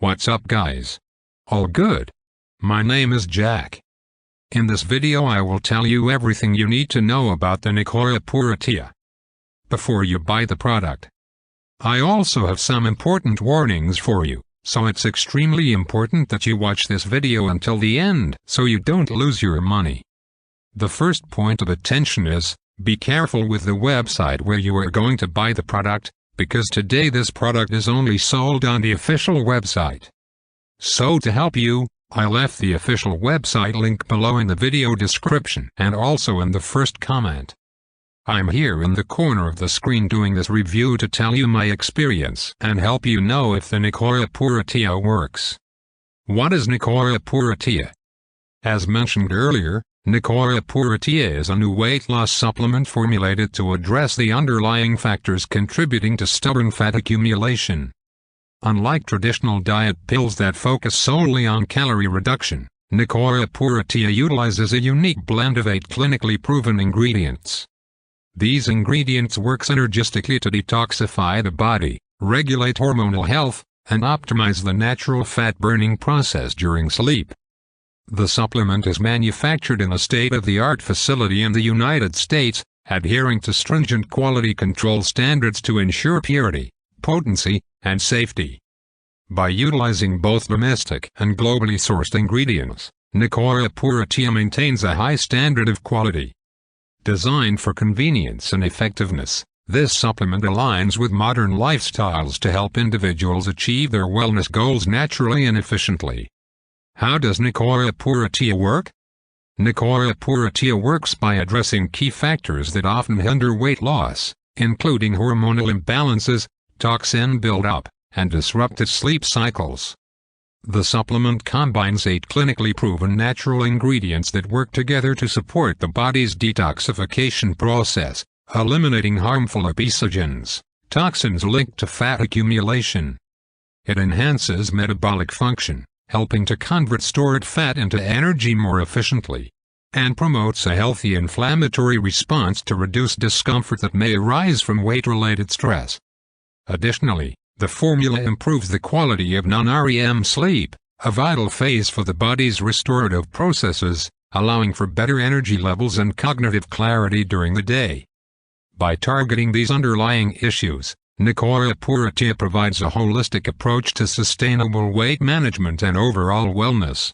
What's up guys? All good? My name is Jack. In this video I will tell you everything you need to know about the Nicoya PuraTea before you buy the product. I also have some important warnings for you, so it's extremely important that you watch this video until the end so you don't lose your money. The first point of attention is, be careful with the website where you are going to buy the product, because today this product is only sold on the official website. So to help you, I left the official website link below in the video description and also in the first comment. I'm here in the corner of the screen doing this review to tell you my experience and help you know if the Nicoya PuraTea works. What is Nicoya PuraTea? As mentioned earlier, Nicoya PuraTea is a new weight loss supplement formulated to address the underlying factors contributing to stubborn fat accumulation. Unlike traditional diet pills that focus solely on calorie reduction, Nicoya PuraTea utilizes a unique blend of 8 clinically proven ingredients. These ingredients work synergistically to detoxify the body, regulate hormonal health, and optimize the natural fat-burning process during sleep. The supplement is manufactured in a state-of-the-art facility in the United States, adhering to stringent quality control standards to ensure purity, potency, and safety. By utilizing both domestic and globally sourced ingredients, Nicoya PuraTea maintains a high standard of quality. Designed for convenience and effectiveness, this supplement aligns with modern lifestyles to help individuals achieve their wellness goals naturally and efficiently. How does Nicoya PuraTea work? Nicoya PuraTea works by addressing key factors that often hinder weight loss, including hormonal imbalances, toxin buildup, and disrupted sleep cycles. The supplement combines 8 clinically proven natural ingredients that work together to support the body's detoxification process, eliminating harmful obesogens, toxins linked to fat accumulation. It enhances metabolic function, helping to convert stored fat into energy more efficiently, and promotes a healthy inflammatory response to reduce discomfort that may arise from weight-related stress. Additionally, the formula improves the quality of non-REM sleep, a vital phase for the body's restorative processes, allowing for better energy levels and cognitive clarity during the day. By targeting these underlying issues, Nicoya PuraTea provides a holistic approach to sustainable weight management and overall wellness.